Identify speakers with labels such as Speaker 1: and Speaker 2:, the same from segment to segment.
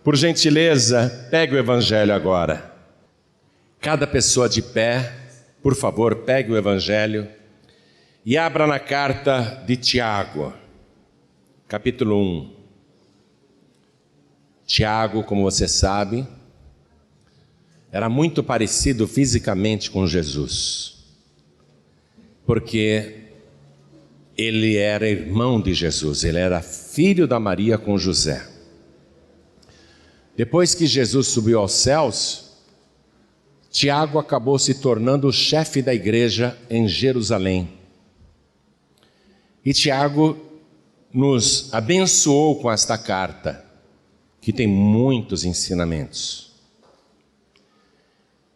Speaker 1: Por gentileza, pegue o Evangelho agora. Cada pessoa de pé, por favor, pegue o Evangelho e abra na carta de Tiago, capítulo 1. Tiago, como você sabe, era muito parecido fisicamente com Jesus, porque ele era irmão de Jesus, ele era filho da Maria com José. Depois que Jesus subiu aos céus, Tiago acabou se tornando o chefe da igreja em Jerusalém. E Tiago nos abençoou com esta carta, que tem muitos ensinamentos.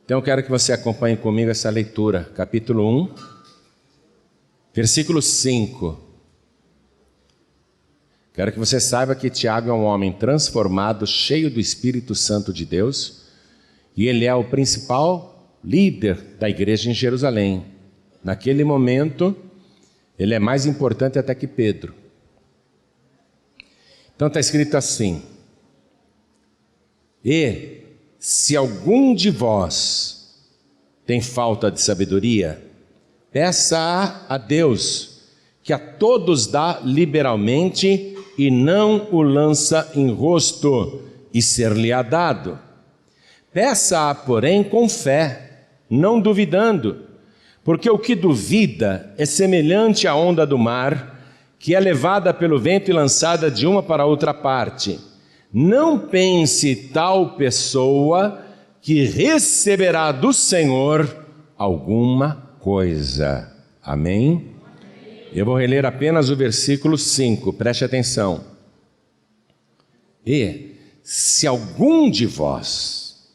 Speaker 1: Então eu quero que você acompanhe comigo essa leitura, capítulo 1, versículo 5. Quero que você saiba que Tiago é um homem transformado, cheio do Espírito Santo de Deus, e ele é o principal líder da igreja em Jerusalém. Naquele momento, ele é mais importante até que Pedro. Então está escrito assim: e se algum de vós tem falta de sabedoria, peça a Deus, que a todos dá liberalmente e não o lança em rosto, e ser-lhe-á dado. Peça-a, porém, com fé, não duvidando, porque o que duvida é semelhante à onda do mar, que é levada pelo vento e lançada de uma para outra parte. Não pense tal pessoa que receberá do Senhor alguma coisa. Amém? Eu vou reler apenas o versículo 5, preste atenção. E se algum de vós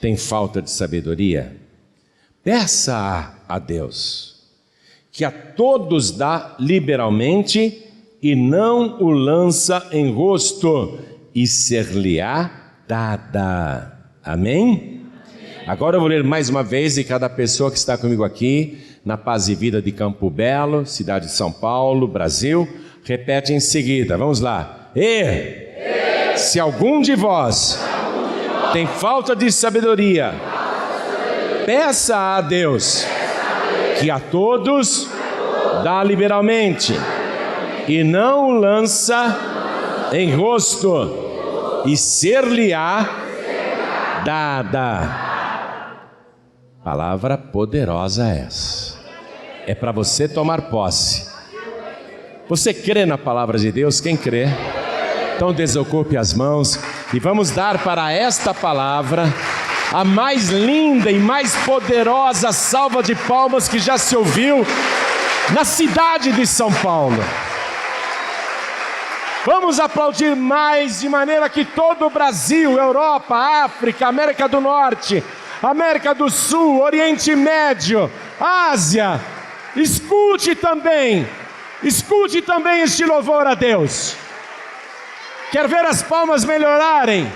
Speaker 1: tem falta de sabedoria, peça a Deus, que a todos dá liberalmente e não o lança em rosto, e ser-lhe-á dada. Amém? Agora eu vou ler mais uma vez, e cada pessoa que está comigo aqui, na Paz e Vida de Campo Belo, cidade de São Paulo, Brasil, repete em seguida. Vamos lá. Se algum de vós tem falta de sabedoria, peça a Deus, que a todos dá liberalmente, e não o lança em rosto, e ser-lhe-á dada. Palavra poderosa essa. É para você tomar posse. Você crê na palavra de Deus? Quem crê? Então desocupe as mãos e vamos dar para esta palavra a mais linda e mais poderosa salva de palmas que já se ouviu na cidade de São Paulo. Vamos aplaudir mais, de maneira que todo o Brasil, Europa, África, América do Norte, América do Sul, Oriente Médio, Ásia, escute também este louvor a Deus. Quer ver as palmas melhorarem?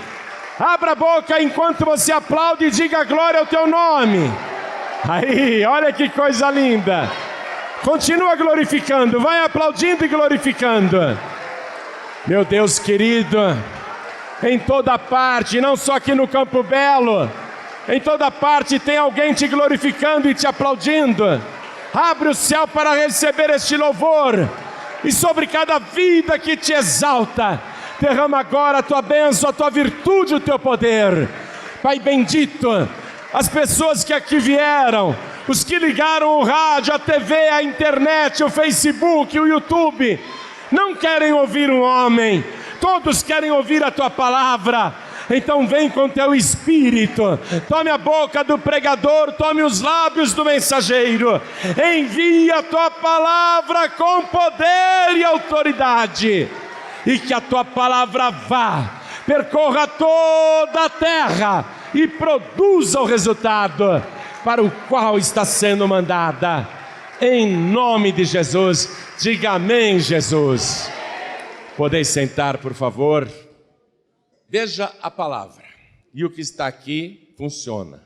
Speaker 1: Abra a boca enquanto você aplaude e diga glória ao teu nome. Aí, olha que coisa linda. Continua glorificando, vai aplaudindo e glorificando. Meu Deus querido, em toda parte, não só aqui no Campo Belo, em toda parte tem alguém te glorificando e te aplaudindo. Abre o céu para receber este louvor, e sobre cada vida que te exalta, derrama agora a tua bênção, a tua virtude, o teu poder. Pai bendito, as pessoas que aqui vieram, os que ligaram o rádio, a TV, a internet, o Facebook, o YouTube, não querem ouvir um homem, todos querem ouvir a tua palavra. Então vem com teu espírito, tome a boca do pregador, tome os lábios do mensageiro, envia a tua palavra com poder e autoridade, e que a tua palavra vá, percorra toda a terra e produza o resultado para o qual está sendo mandada. Em nome de Jesus, diga amém, Jesus. Podeis sentar, por favor. Veja a palavra, e o que está aqui funciona.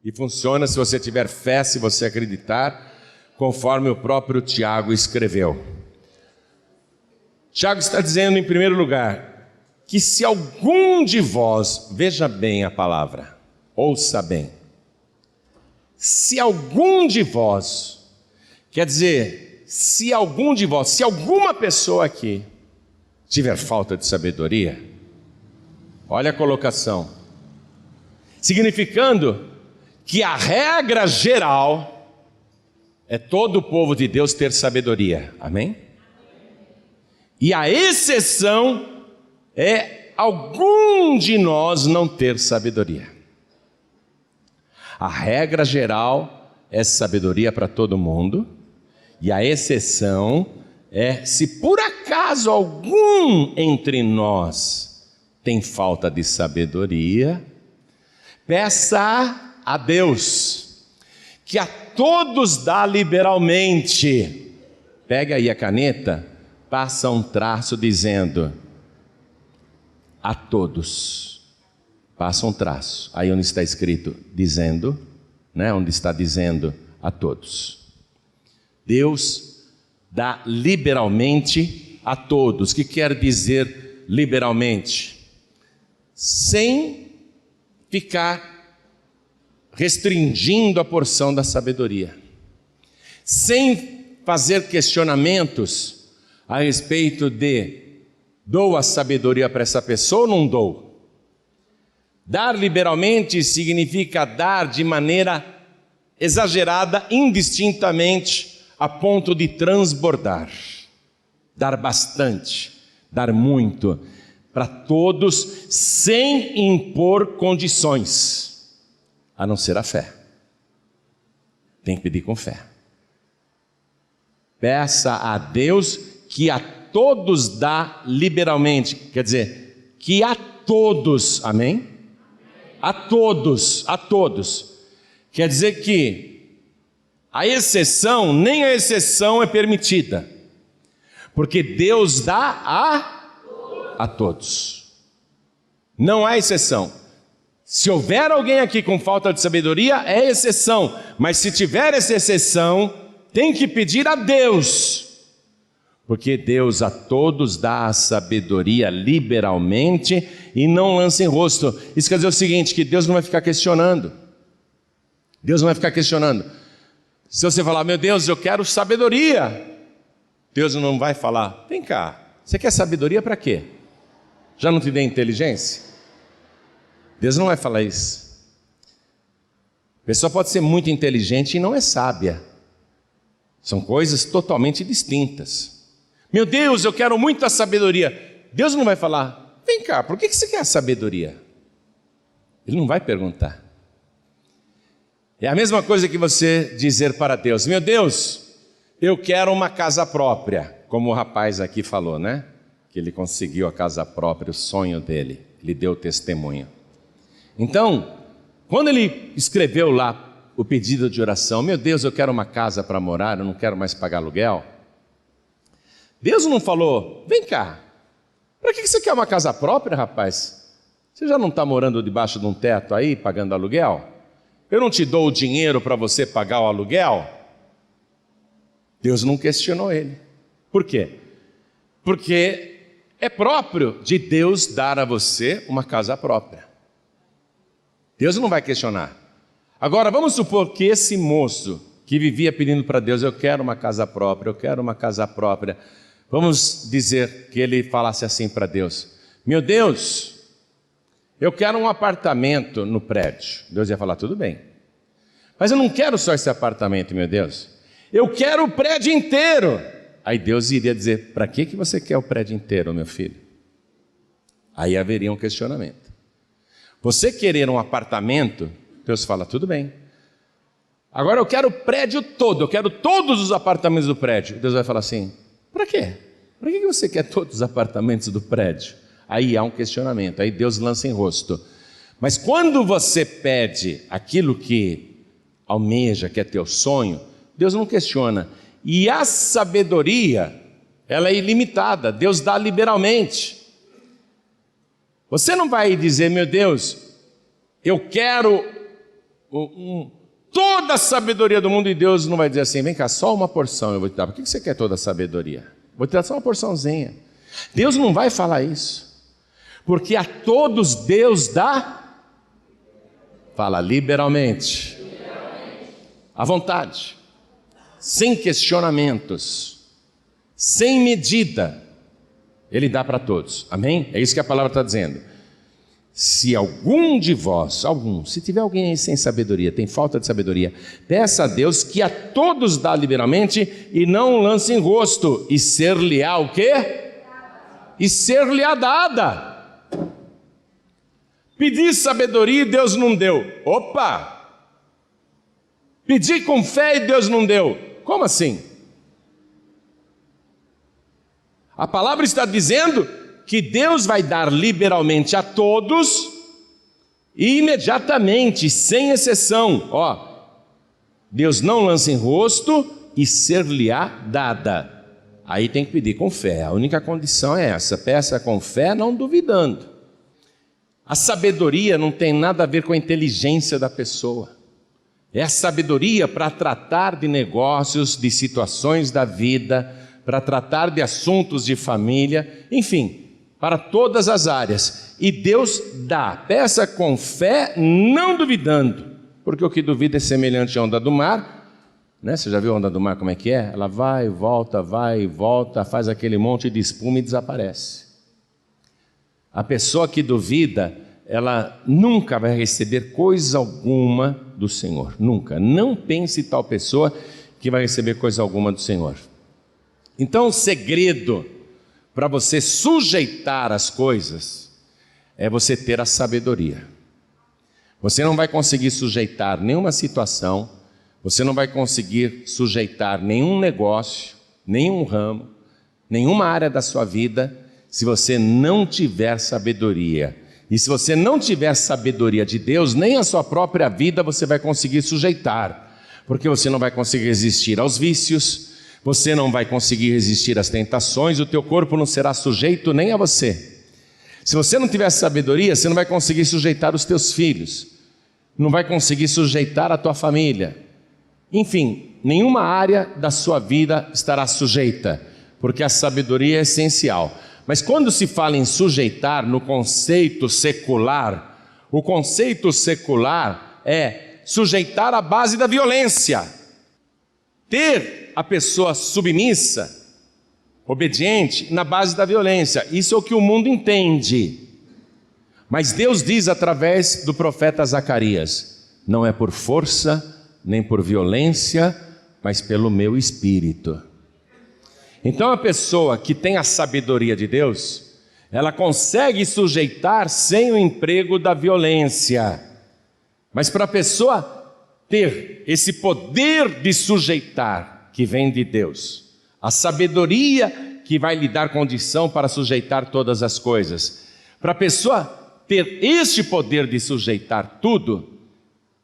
Speaker 1: E funciona se você tiver fé, se você acreditar, conforme o próprio Tiago escreveu. Tiago está dizendo, em primeiro lugar, que se algum de vós, veja bem a palavra, ouça bem, se algum de vós, quer dizer, se algum de vós, se alguma pessoa aqui tiver falta de sabedoria, olha a colocação, significando que a regra geral é todo o povo de Deus ter sabedoria, amém? E a exceção é algum de nós não ter sabedoria. A regra geral é sabedoria para todo mundo, e a exceção é se por acaso algum entre nós tem falta de sabedoria, peça a Deus, que a todos dá liberalmente. Pega aí a caneta, passa um traço dizendo, a todos. Passa um traço, aí onde está escrito dizendo, né? Onde está dizendo a todos. Deus dá liberalmente a todos. O que quer dizer liberalmente? Sem ficar restringindo a porção da sabedoria. Sem fazer questionamentos a respeito de dou a sabedoria para essa pessoa ou não dou? Dar liberalmente significa dar de maneira exagerada, indistintamente, a ponto de transbordar. Dar bastante, dar muito, para todos, sem impor condições, a não ser a fé. Tem que pedir com fé. Peça a Deus que a todos dá liberalmente, quer dizer, que a todos, amém? A todos, quer dizer que a exceção, nem a exceção é permitida, porque Deus dá a todos, não há exceção. Se houver alguém aqui com falta de sabedoria, é exceção, mas se tiver essa exceção, tem que pedir a Deus, porque Deus a todos dá a sabedoria liberalmente e não lança em rosto. Isso quer dizer o seguinte, que Deus não vai ficar questionando. Deus não vai ficar questionando. Se você falar, meu Deus, eu quero sabedoria, Deus não vai falar, vem cá, você quer sabedoria para quê? Já não te dei inteligência? Deus não vai falar isso. A pessoa pode ser muito inteligente e não é sábia. São coisas totalmente distintas. Meu Deus, eu quero muita sabedoria. Deus não vai falar, vem cá, por que você quer sabedoria? Ele não vai perguntar. É a mesma coisa que você dizer para Deus, meu Deus, eu quero uma casa própria, como o rapaz aqui falou, né? Que ele conseguiu a casa própria, o sonho dele, ele deu testemunho. Então, quando ele escreveu lá o pedido de oração, meu Deus, eu quero uma casa para morar, eu não quero mais pagar aluguel. Deus não falou, vem cá, para que você quer uma casa própria, rapaz? Você já não está morando debaixo de um teto aí, pagando aluguel? Eu não te dou o dinheiro para você pagar o aluguel? Deus não questionou ele. Por quê? Porque é próprio de Deus dar a você uma casa própria. Deus não vai questionar. Agora, vamos supor que esse moço que vivia pedindo para Deus, eu quero uma casa própria, eu quero uma casa própria. Vamos dizer que ele falasse assim para Deus, meu Deus, eu quero um apartamento no prédio. Deus ia falar, tudo bem. Mas eu não quero só esse apartamento, meu Deus. Eu quero o prédio inteiro. Aí Deus iria dizer, para que você quer o prédio inteiro, meu filho? Aí haveria um questionamento. Você querer um apartamento, Deus fala, tudo bem. Agora eu quero o prédio todo, eu quero todos os apartamentos do prédio. Deus vai falar assim, para quê? Para que você quer todos os apartamentos do prédio? Aí há um questionamento, aí Deus lança em rosto. Mas quando você pede aquilo que almeja, que é teu sonho, Deus não questiona. E a sabedoria, ela é ilimitada, Deus dá liberalmente. Você não vai dizer, meu Deus, eu quero toda a sabedoria do mundo, e Deus não vai dizer assim, vem cá, só uma porção eu vou te dar. Por que você quer toda a sabedoria? Vou te dar só uma porçãozinha. Deus não vai falar isso. Porque a todos Deus dá, fala liberalmente, à vontade, sem questionamentos, sem medida, Ele dá para todos, amém? É isso que a palavra está dizendo. Se algum de vós, se tiver alguém aí sem sabedoria, tem falta de sabedoria, peça a Deus que a todos dá liberalmente e não lance em rosto, e ser-lhe-á o quê? E ser-lhe-á dada. Pedi sabedoria e Deus não deu. Opa! Pedi com fé e Deus não deu. Como assim? A palavra está dizendo que Deus vai dar liberalmente a todos e imediatamente, sem exceção. Deus não lança em rosto e ser-lhe-á dada. Aí tem que pedir com fé. A única condição é essa: peça com fé, não duvidando. A sabedoria não tem nada a ver com a inteligência da pessoa. É a sabedoria para tratar de negócios, de situações da vida, para tratar de assuntos de família, enfim, para todas as áreas. E Deus dá. Peça com fé, não duvidando, porque o que duvida é semelhante à onda do mar, né? Você já viu a onda do mar como é que é? Ela vai e volta, faz aquele monte de espuma e desaparece. A pessoa que duvida, ela nunca vai receber coisa alguma do Senhor, nunca. Não pense tal pessoa que vai receber coisa alguma do Senhor. Então o segredo para você sujeitar as coisas é você ter a sabedoria. Você não vai conseguir sujeitar nenhuma situação, você não vai conseguir sujeitar nenhum negócio, nenhum ramo, nenhuma área da sua vida, se você não tiver sabedoria. E se você não tiver sabedoria de Deus, nem a sua própria vida você vai conseguir sujeitar, porque você não vai conseguir resistir aos vícios, você não vai conseguir resistir às tentações, o teu corpo não será sujeito nem a você. Se você não tiver sabedoria, você não vai conseguir sujeitar os teus filhos, não vai conseguir sujeitar a tua família. Enfim, nenhuma área da sua vida estará sujeita, porque a sabedoria é essencial. Mas quando se fala em sujeitar no conceito secular, o conceito secular é sujeitar à base da violência. Ter a pessoa submissa, obediente, na base da violência. Isso é o que o mundo entende. Mas Deus diz através do profeta Zacarias: não é por força, nem por violência, mas pelo meu espírito. Então a pessoa que tem a sabedoria de Deus, ela consegue sujeitar sem o emprego da violência. Mas para a pessoa ter esse poder de sujeitar que vem de Deus, a sabedoria que vai lhe dar condição para sujeitar todas as coisas, para a pessoa ter este poder de sujeitar tudo,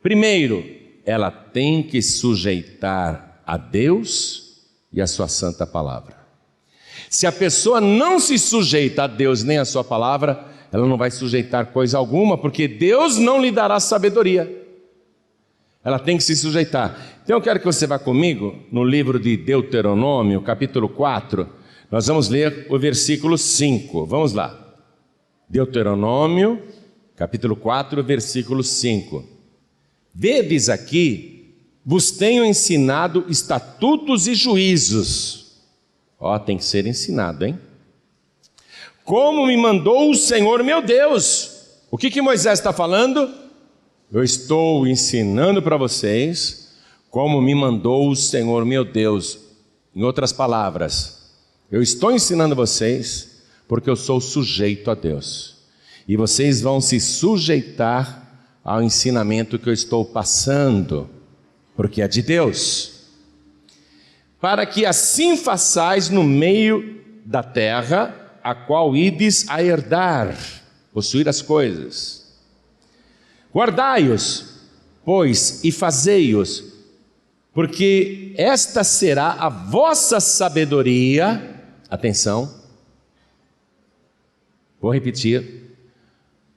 Speaker 1: primeiro, ela tem que sujeitar a Deus e a sua santa palavra. Se a pessoa não se sujeita a Deus nem a sua palavra, ela não vai sujeitar coisa alguma, porque Deus não lhe dará sabedoria. Ela tem que se sujeitar. Então eu quero que você vá comigo no livro de Deuteronômio, capítulo 4. Nós vamos ler o versículo 5. Vamos lá. Deuteronômio, capítulo 4, versículo 5. Vedes aqui, vos tenho ensinado estatutos e juízos. Tem que ser ensinado, hein? Como me mandou o Senhor meu Deus. O que Moisés está falando? Eu estou ensinando para vocês como me mandou o Senhor meu Deus. Em outras palavras, eu estou ensinando vocês porque eu sou sujeito a Deus. E vocês vão se sujeitar ao ensinamento que eu estou passando, porque é de Deus, para que assim façais no meio da terra, a qual ides a herdar, possuir as coisas. Guardai-os, pois, e fazei-os, porque esta será a vossa sabedoria. Atenção, vou repetir.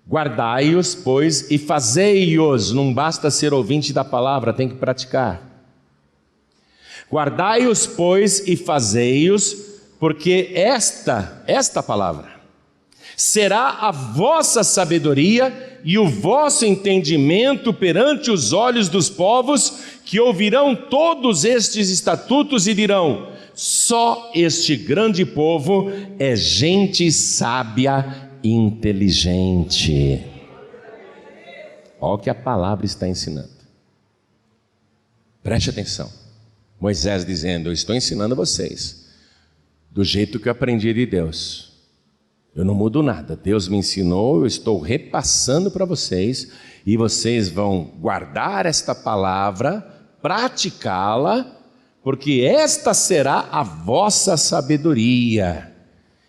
Speaker 1: Guardai-os, pois, e fazei-os. Não basta ser ouvinte da palavra, tem que praticar. Guardai-os, pois, e fazei-os, porque esta palavra será a vossa sabedoria e o vosso entendimento perante os olhos dos povos, que ouvirão todos estes estatutos e dirão: só este grande povo é gente sábia e inteligente. Olha o que a palavra está ensinando. Preste atenção. Moisés dizendo: eu estou ensinando a vocês do jeito que eu aprendi de Deus. Eu não mudo nada, Deus me ensinou, eu estou repassando para vocês, e vocês vão guardar esta palavra, praticá-la, porque esta será a vossa sabedoria.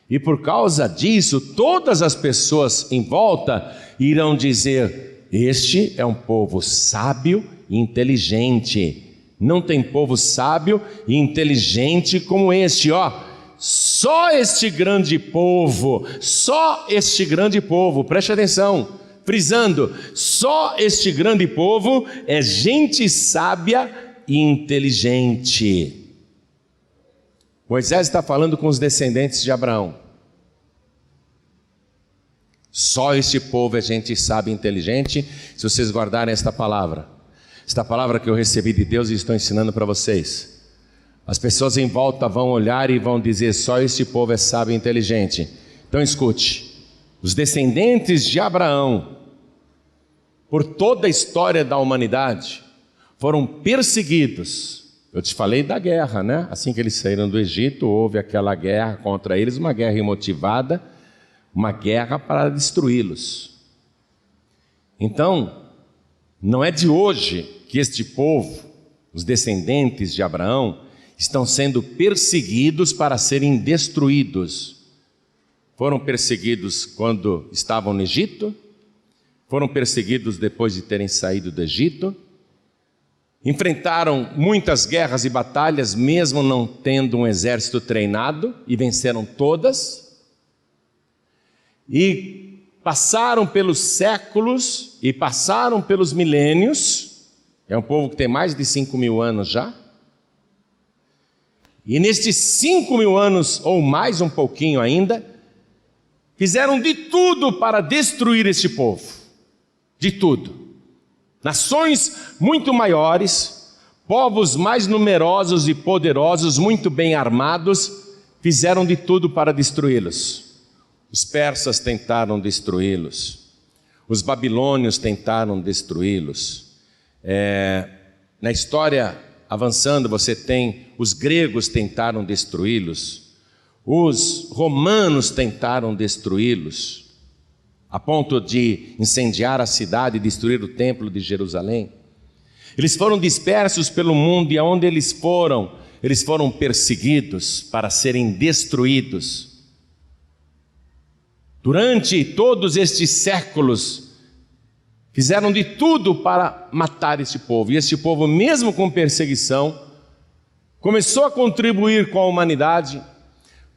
Speaker 1: E por causa disso, todas as pessoas em volta irão dizer: este é um povo sábio e inteligente. Não tem povo sábio e inteligente como este, ó. Só este grande povo, preste atenção, frisando, só este grande povo é gente sábia e inteligente. Moisés está falando com os descendentes de Abraão. Só este povo é gente sábia e inteligente, se vocês guardarem esta palavra que eu recebi de Deus e estou ensinando para vocês. As pessoas em volta vão olhar e vão dizer: só este povo é sábio e inteligente. Então escute, os descendentes de Abraão, por toda a história da humanidade, foram perseguidos. Eu te falei da guerra, né? Assim que eles saíram do Egito, houve aquela guerra contra eles, uma guerra imotivada, uma guerra para destruí-los. Então, não é de hoje que este povo, os descendentes de Abraão, estão sendo perseguidos para serem destruídos. Foram perseguidos quando estavam no Egito, foram perseguidos depois de terem saído do Egito, enfrentaram muitas guerras e batalhas, mesmo não tendo um exército treinado, e venceram todas, e passaram pelos séculos, e passaram pelos milênios. É um povo que tem mais de 5.000 anos já. E nestes 5.000 anos, ou mais um pouquinho ainda, fizeram de tudo para destruir este povo. De tudo. Nações muito maiores, povos mais numerosos e poderosos, muito bem armados, fizeram de tudo para destruí-los. Os persas tentaram destruí-los. Os babilônios tentaram destruí-los. Na história avançando, você tem os gregos tentaram destruí-los, os romanos tentaram destruí-los, a ponto de incendiar a cidade e destruir o templo de Jerusalém. Eles foram dispersos pelo mundo, e aonde eles foram perseguidos para serem destruídos. Durante todos estes séculos, fizeram de tudo para matar este povo. E este povo, mesmo com perseguição, começou a contribuir com a humanidade,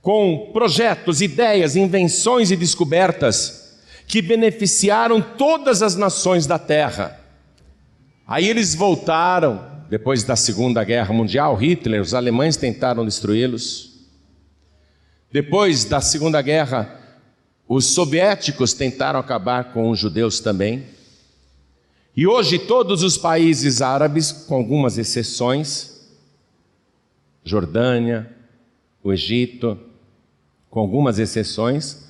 Speaker 1: com projetos, ideias, invenções e descobertas que beneficiaram todas as nações da terra. Aí eles voltaram, depois da Segunda Guerra Mundial, Hitler, os alemães tentaram destruí-los. Depois da Segunda Guerra, os soviéticos tentaram acabar com os judeus também. E hoje todos os países árabes, com algumas exceções, Jordânia, o Egito, com algumas exceções,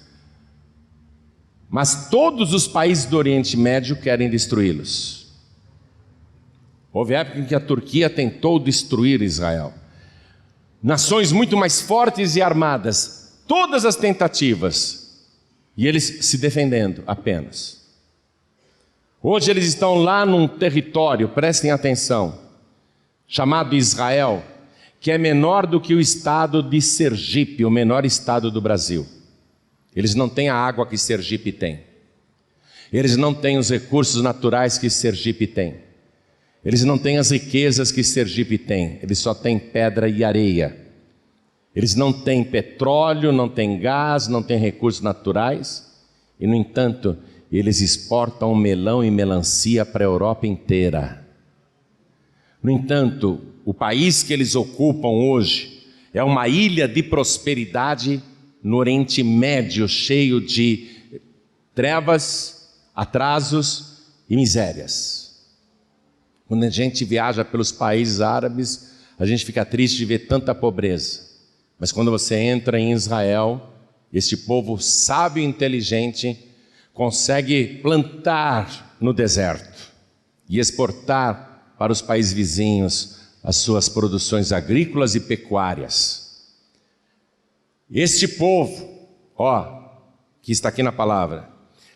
Speaker 1: mas todos os países do Oriente Médio querem destruí-los. Houve época em que a Turquia tentou destruir Israel. Nações muito mais fortes e armadas, todas as tentativas, e eles se defendendo apenas. Hoje eles estão lá num território, prestem atenção, chamado Israel, que é menor do que o estado de Sergipe, o menor estado do Brasil. Eles não têm a água que Sergipe tem. Eles não têm os recursos naturais que Sergipe tem. Eles não têm as riquezas que Sergipe tem. Eles só têm pedra e areia. Eles não têm petróleo, não têm gás, não têm recursos naturais. E, no entanto, eles exportam melão e melancia para a Europa inteira. No entanto, o país que eles ocupam hoje é uma ilha de prosperidade no Oriente Médio, cheio de trevas, atrasos e misérias. Quando a gente viaja pelos países árabes, a gente fica triste de ver tanta pobreza. Mas quando você entra em Israel, este povo sábio e inteligente consegue plantar no deserto e exportar para os países vizinhos as suas produções agrícolas e pecuárias. Este povo, que está aqui na palavra,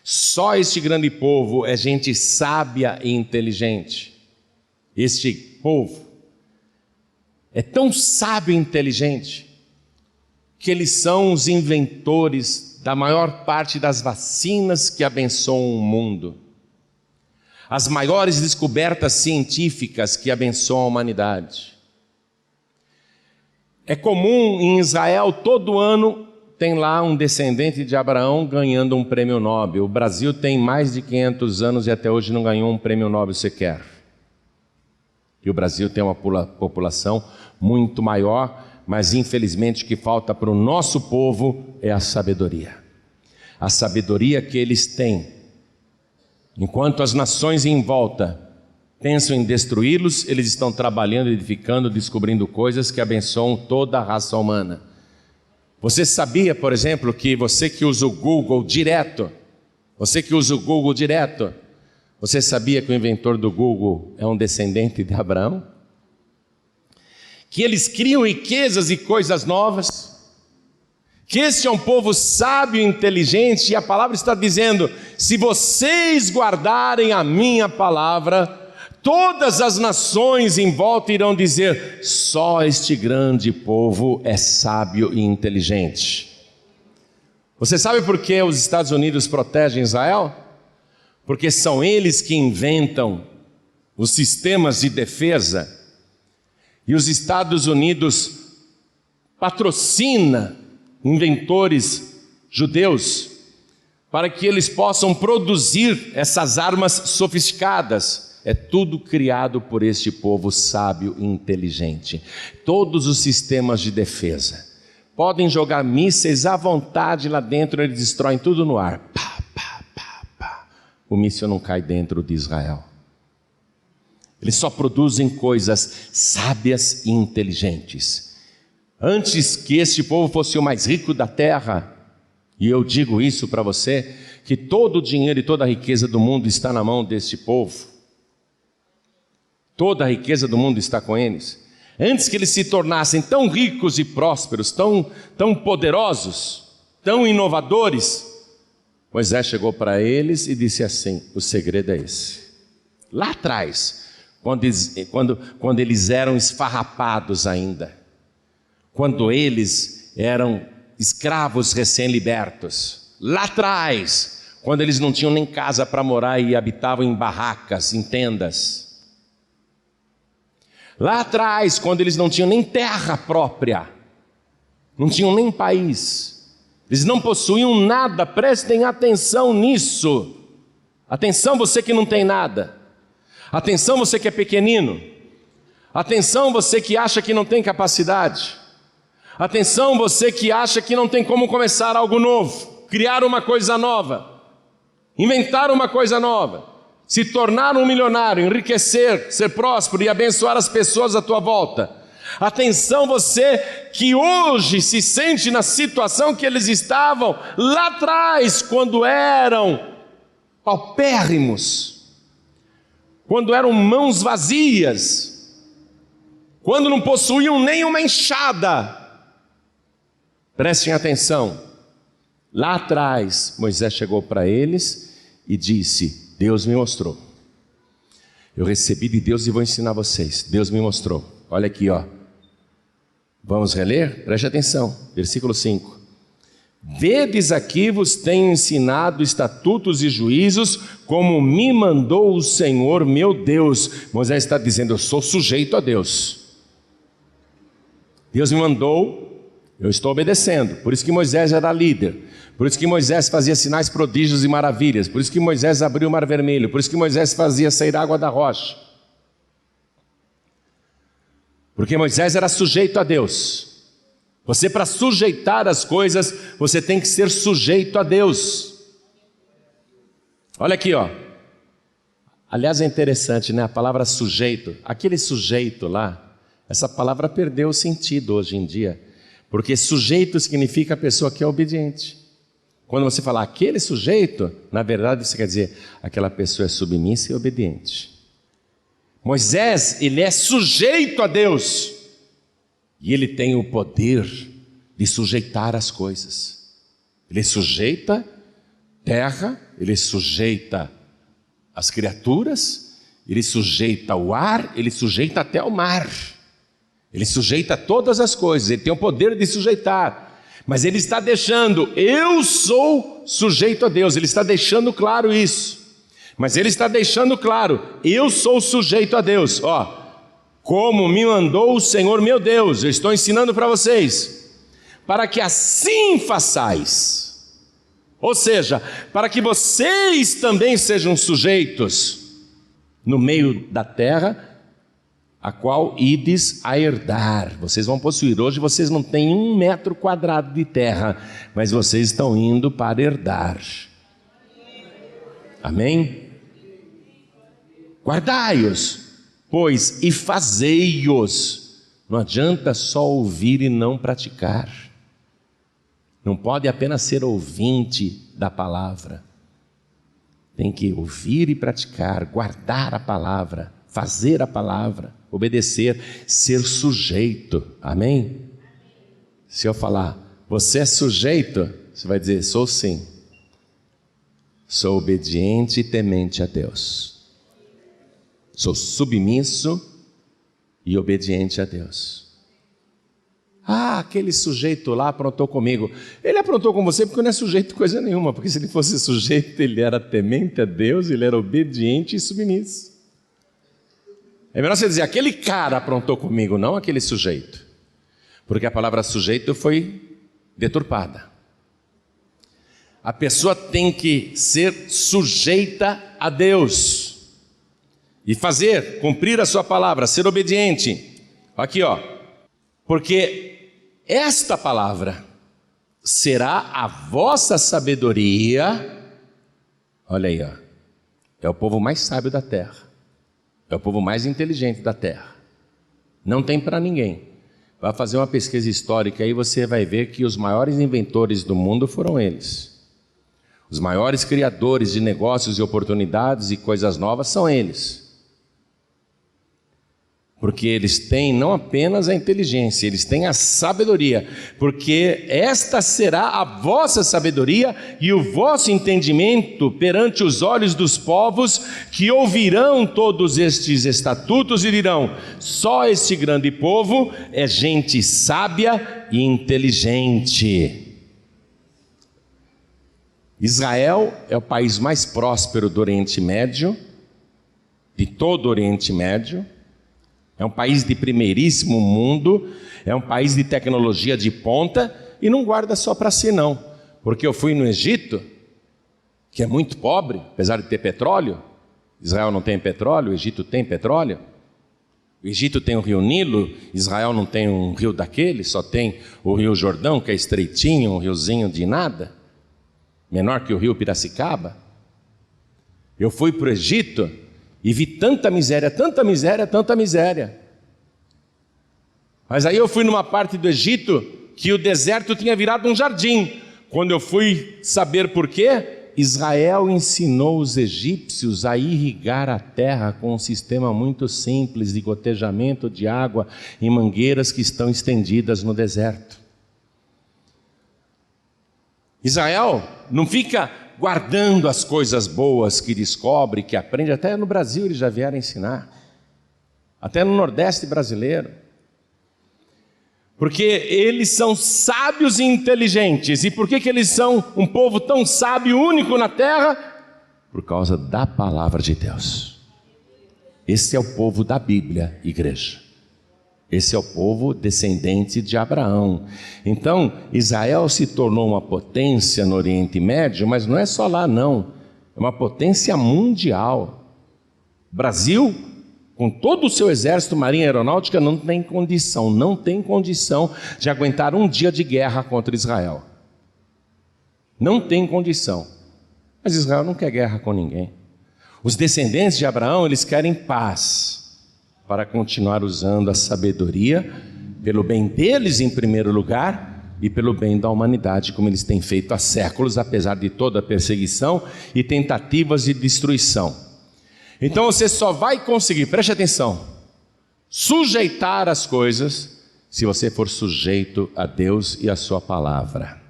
Speaker 1: só este grande povo é gente sábia e inteligente. Este povo é tão sábio e inteligente que eles são os inventores da maior parte das vacinas que abençoam o mundo, as maiores descobertas científicas que abençoam a humanidade. É comum em Israel, todo ano tem lá um descendente de Abraão ganhando um prêmio Nobel. O Brasil tem mais de 500 anos e até hoje não ganhou um prêmio Nobel sequer. E o Brasil tem uma população muito maior, mas infelizmente o que falta para o nosso povo é a sabedoria. A sabedoria que eles têm. Enquanto as nações em volta pensam em destruí-los, eles estão trabalhando, edificando, descobrindo coisas que abençoam toda a raça humana. Você sabia, por exemplo, que você que usa o Google direto, você sabia que o inventor do Google é um descendente de Abraão? Que eles criam riquezas e coisas novas, que este é um povo sábio e inteligente, e a palavra está dizendo: se vocês guardarem a minha palavra, todas as nações em volta irão dizer: só este grande povo é sábio e inteligente. Você sabe por que os Estados Unidos protegem Israel? Porque são eles que inventam os sistemas de defesa. E os Estados Unidos patrocina inventores judeus para que eles possam produzir essas armas sofisticadas. É tudo criado por este povo sábio e inteligente. Todos os sistemas de defesa. Podem jogar mísseis à vontade lá dentro, eles destroem tudo no ar. Pá, pá, pá, pá. O míssil não cai dentro de Israel. Eles só produzem coisas sábias e inteligentes. Antes que este povo fosse o mais rico da terra, e eu digo isso para você, que todo o dinheiro e toda a riqueza do mundo está na mão deste povo. Toda a riqueza do mundo está com eles. Antes que eles se tornassem tão ricos e prósperos, tão poderosos, tão inovadores, Moisés chegou para eles e disse assim: o segredo é esse. Lá atrás, quando eles eram esfarrapados ainda, quando eles eram escravos recém-libertos, lá atrás, quando eles não tinham nem casa para morar e habitavam em barracas, em tendas, lá atrás, quando eles não tinham nem terra própria, não tinham nem país, eles não possuíam nada, prestem atenção nisso. Atenção você que não tem nada. Atenção você que é pequenino. Atenção você que acha que não tem capacidade. Atenção você que acha que não tem como começar algo novo, criar uma coisa nova, inventar uma coisa nova, se tornar um milionário, enriquecer, ser próspero e abençoar as pessoas à tua volta. Atenção você que hoje se sente na situação que eles estavam lá atrás, quando eram paupérrimos, quando eram mãos vazias, quando não possuíam nem uma enxada. Prestem atenção, lá atrás Moisés chegou para eles e disse: Deus me mostrou, eu recebi de Deus e vou ensinar vocês. Deus me mostrou, olha aqui, vamos reler? Preste atenção, versículo 5. Vedes aqui vos tenho ensinado estatutos e juízos, como me mandou o Senhor meu Deus. Moisés está dizendo: eu sou sujeito a Deus. Deus me mandou, eu estou obedecendo. Por isso que Moisés era líder. Por isso que Moisés fazia sinais, prodígios e maravilhas. Por isso que Moisés abriu o mar vermelho. Por isso que Moisés fazia sair água da rocha. Porque Moisés era sujeito a Deus. Você, para sujeitar as coisas, você tem que ser sujeito a Deus. Olha aqui, ó. Aliás, é interessante, né? A palavra sujeito. Aquele sujeito lá, essa palavra perdeu o sentido hoje em dia. Porque sujeito significa a pessoa que é obediente. Quando você fala aquele sujeito, na verdade você quer dizer aquela pessoa é submissa e obediente. Moisés, ele é sujeito a Deus. E ele tem o poder de sujeitar as coisas. Ele sujeita terra, ele sujeita as criaturas, ele sujeita o ar, ele sujeita até o mar. Ele sujeita todas as coisas, ele tem o poder de sujeitar. Mas ele está deixando, eu sou sujeito a Deus, ele está deixando claro isso. Mas ele está deixando claro, eu sou sujeito a Deus. Ó, como me mandou o Senhor meu Deus, eu estou ensinando para vocês, para que assim façais. Ou seja, para que vocês também sejam sujeitos no meio da terra, a qual ides a herdar. Vocês vão possuir. Hoje vocês não têm 1 metro quadrado de terra, mas vocês estão indo para herdar. Amém? Guardai-os, pois, e fazei-os. Não adianta só ouvir e não praticar. Não pode apenas ser ouvinte da palavra. Tem que ouvir e praticar, guardar a palavra, fazer a palavra, obedecer, ser sujeito. Amém? Se eu falar, você é sujeito, você vai dizer, sou sim. Sou obediente e temente a Deus. Sou submisso e obediente a Deus. Ah, aquele sujeito lá aprontou comigo. Ele aprontou com você porque não é sujeito coisa nenhuma, porque se ele fosse sujeito, ele era temente a Deus, ele era obediente e submisso. É melhor você dizer, aquele cara aprontou comigo, não aquele sujeito. Porque a palavra sujeito foi deturpada. A pessoa tem que ser sujeita a Deus. E fazer, cumprir a sua palavra, ser obediente. Aqui, ó. Porque esta palavra será a vossa sabedoria. Olha aí, ó. É o povo mais sábio da terra. É o povo mais inteligente da terra. Não tem para ninguém. Vai fazer uma pesquisa histórica aí, você vai ver que os maiores inventores do mundo foram eles. Os maiores criadores de negócios e oportunidades e coisas novas são eles. Porque eles têm não apenas a inteligência, eles têm a sabedoria. Porque esta será a vossa sabedoria e o vosso entendimento perante os olhos dos povos, que ouvirão todos estes estatutos e dirão, só este grande povo é gente sábia e inteligente. Israel é o país mais próspero do Oriente Médio, de todo o Oriente Médio. É um país de primeiríssimo mundo, é um país de tecnologia de ponta e não guarda só para si não. Porque eu fui no Egito, que é muito pobre, apesar de ter petróleo. Israel não tem petróleo, o Egito tem petróleo. O Egito tem o rio Nilo, Israel não tem um rio daquele, só tem o rio Jordão, que é estreitinho, um riozinho de nada, menor que o rio Piracicaba. Eu fui para o Egito e vi tanta miséria, tanta miséria, tanta miséria. Mas aí eu fui numa parte do Egito que o deserto tinha virado um jardim. Quando eu fui saber por quê, Israel ensinou os egípcios a irrigar a terra com um sistema muito simples de gotejamento de água em mangueiras que estão estendidas no deserto. Israel não fica guardando as coisas boas que descobre, que aprende. Até no Brasil eles já vieram ensinar, até no Nordeste brasileiro, porque eles são sábios e inteligentes. E por que eles são um povo tão sábio, único na terra? Por causa da palavra de Deus. Esse é o povo da Bíblia, igreja. Esse é o povo descendente de Abraão. Então, Israel se tornou uma potência no Oriente Médio, mas não é só lá não, é uma potência mundial. Brasil, com todo o seu exército, marinha aeronáutica, não tem condição de aguentar um dia de guerra contra Israel. Não tem condição. Mas Israel não quer guerra com ninguém. Os descendentes de Abraão, eles querem paz, para continuar usando a sabedoria, pelo bem deles em primeiro lugar, e pelo bem da humanidade, como eles têm feito há séculos, apesar de toda a perseguição e tentativas de destruição. Então você só vai conseguir, preste atenção, sujeitar as coisas, se você for sujeito a Deus e a sua palavra.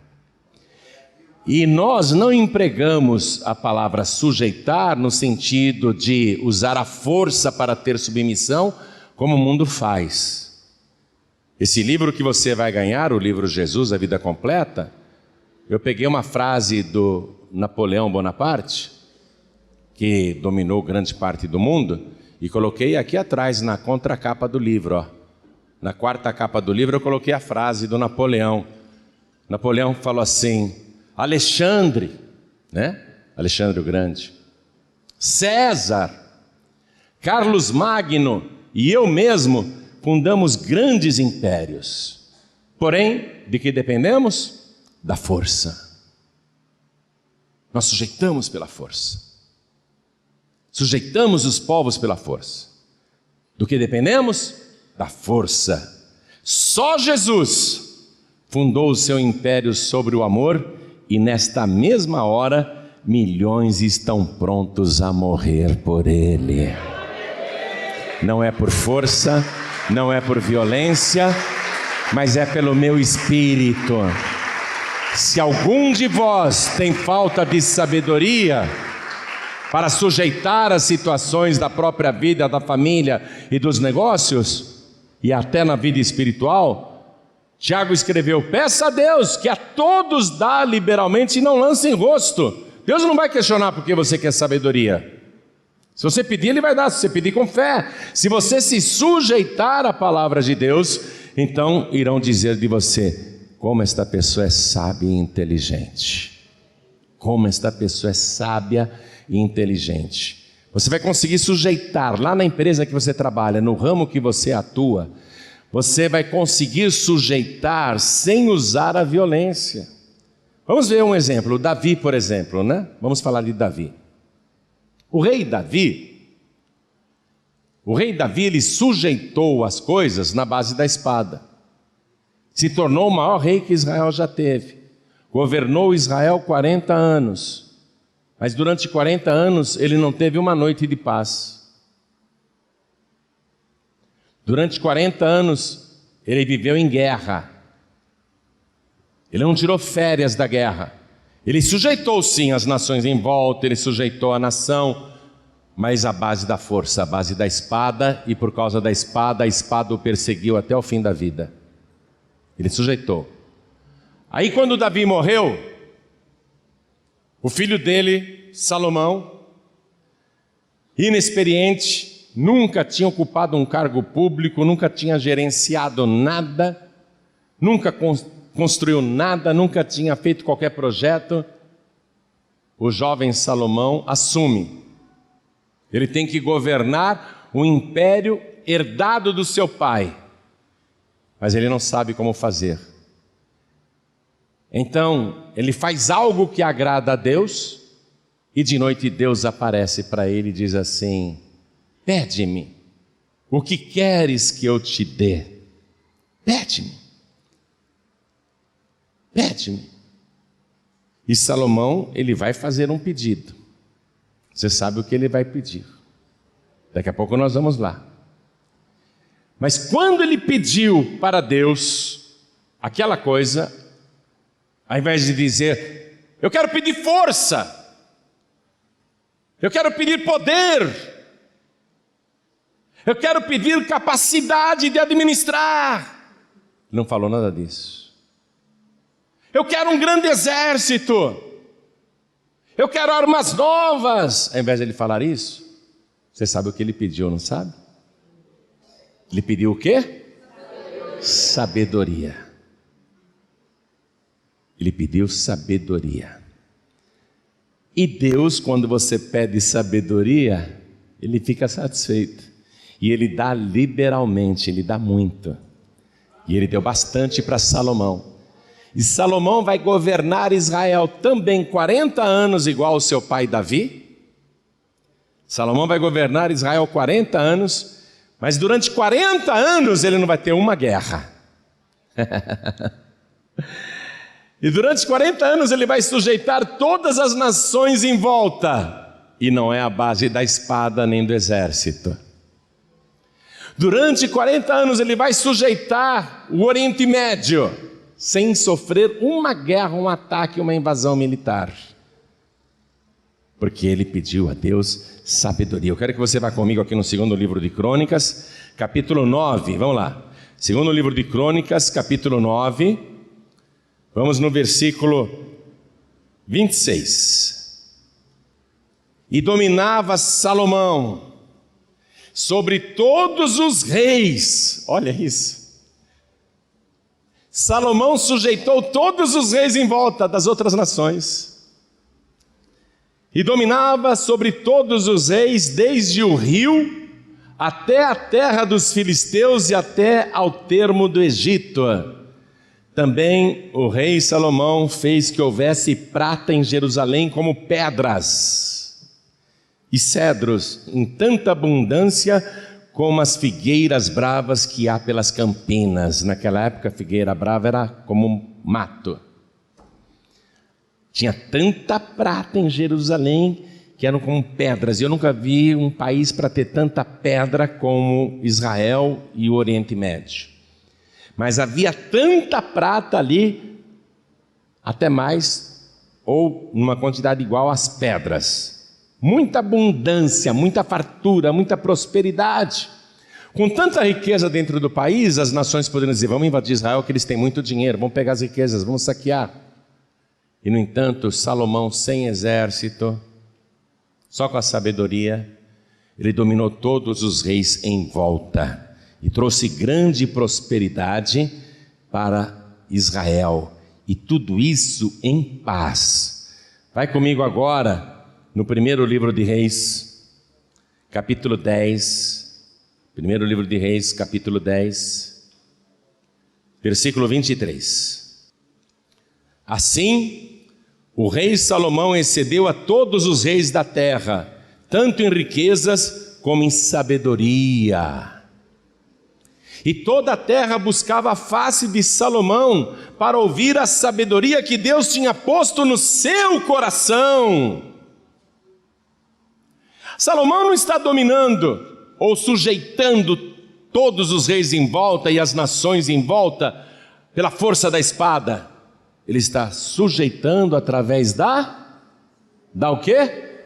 Speaker 1: E nós não empregamos a palavra sujeitar no sentido de usar a força para ter submissão, como o mundo faz. Esse livro que você vai ganhar, o livro Jesus, a Vida Completa, eu peguei uma frase do Napoleão Bonaparte, que dominou grande parte do mundo, e coloquei aqui atrás na contracapa do livro, ó. Na quarta capa do livro eu coloquei a frase do Napoleão. Napoleão falou assim: Alexandre, né? Alexandre o Grande, César, Carlos Magno e eu mesmo fundamos grandes impérios. Porém, de que dependemos? Da força. Nós sujeitamos pela força. Sujeitamos os povos pela força. Do que dependemos? Da força. Só Jesus fundou o seu império sobre o amor, e nesta mesma hora, milhões estão prontos a morrer por ele. Não é por força, não é por violência, mas é pelo meu espírito. Se algum de vós tem falta de sabedoria para sujeitar as situações da própria vida, da família e dos negócios, e até na vida espiritual, Tiago escreveu: peça a Deus que a todos dá liberalmente e não lance em rosto. Deus não vai questionar porque você quer sabedoria. Se você pedir, Ele vai dar, se você pedir com fé. Se você se sujeitar à palavra de Deus, então irão dizer de você: como esta pessoa é sábia e inteligente. Como esta pessoa é sábia e inteligente. Você vai conseguir sujeitar lá na empresa que você trabalha, no ramo que você atua. Você vai conseguir sujeitar sem usar a violência. Vamos ver um exemplo, Davi, por exemplo, né? Vamos falar de Davi. O rei Davi, ele sujeitou as coisas na base da espada. Se tornou o maior rei que Israel já teve. Governou Israel 40 anos. Mas durante 40 anos ele não teve uma noite de paz. Durante 40 anos ele viveu em guerra. Ele não tirou férias da guerra. Ele sujeitou sim as nações em volta, ele sujeitou a nação, mas à base da força, à base da espada, e por causa da espada, a espada o perseguiu até o fim da vida. Ele sujeitou. Aí quando Davi morreu, o filho dele, Salomão, inexperiente, nunca tinha ocupado um cargo público, nunca tinha gerenciado nada, nunca construiu nada, nunca tinha feito qualquer projeto. O jovem Salomão assume. Ele tem que governar o império herdado do seu pai, mas ele não sabe como fazer. Então, ele faz algo que agrada a Deus, e de noite Deus aparece para ele e diz assim: pede-me, o que queres que eu te dê? Pede-me. Pede-me. E Salomão, ele vai fazer um pedido. Você sabe o que ele vai pedir. Daqui a pouco nós vamos lá. Mas quando ele pediu para Deus aquela coisa, ao invés de dizer: eu quero pedir força, eu quero pedir poder, eu quero pedir capacidade de administrar, não falou nada disso. Eu quero um grande exército, eu quero armas novas. Ao invés de ele falar isso, você sabe o que ele pediu, não sabe? Ele pediu o quê? Sabedoria. Ele pediu sabedoria. E Deus, quando você pede sabedoria, Ele fica satisfeito. E Ele dá liberalmente, Ele dá muito. E Ele deu bastante para Salomão. E Salomão vai governar Israel também 40 anos, igual ao seu pai Davi. Salomão vai governar Israel 40 anos, mas durante 40 anos ele não vai ter uma guerra. E durante 40 anos ele vai sujeitar todas as nações em volta, e não é a base da espada nem do exército. Durante 40 anos ele vai sujeitar o Oriente Médio, sem sofrer uma guerra, um ataque, uma invasão militar. Porque ele pediu a Deus sabedoria. Eu quero que você vá comigo aqui no segundo livro de Crônicas, capítulo 9, vamos lá. Segundo livro de Crônicas, capítulo 9, vamos no versículo 26. E dominava Salomão sobre todos os reis. Olha isso. Salomão sujeitou todos os reis em volta das outras nações. E dominava sobre todos os reis, desde o rio até a terra dos filisteus e até ao termo do Egito. Também o rei Salomão fez que houvesse prata em Jerusalém como pedras e cedros em tanta abundância como as figueiras bravas que há pelas campinas. Naquela época a figueira brava era como um mato. Tinha tanta prata em Jerusalém que eram como pedras. Eu nunca vi um país para ter tanta pedra como Israel e o Oriente Médio. Mas havia tanta prata ali, até mais, ou numa quantidade igual às pedras. Muita abundância, muita fartura, muita prosperidade. Com tanta riqueza dentro do país, as nações poderiam dizer: vamos invadir Israel, que eles têm muito dinheiro, vamos pegar as riquezas, vamos saquear. E no entanto, Salomão, sem exército, só com a sabedoria, ele dominou todos os reis em volta e trouxe grande prosperidade para Israel, e tudo isso em paz. Vai comigo agora no primeiro livro de Reis, capítulo 10, primeiro livro de Reis, capítulo 10, versículo 23. Assim, o rei Salomão excedeu a todos os reis da terra, tanto em riquezas como em sabedoria. E toda a terra buscava a face de Salomão para ouvir a sabedoria que Deus tinha posto no seu coração. Salomão não está dominando ou sujeitando todos os reis em volta e as nações em volta pela força da espada. Ele está sujeitando através da o quê?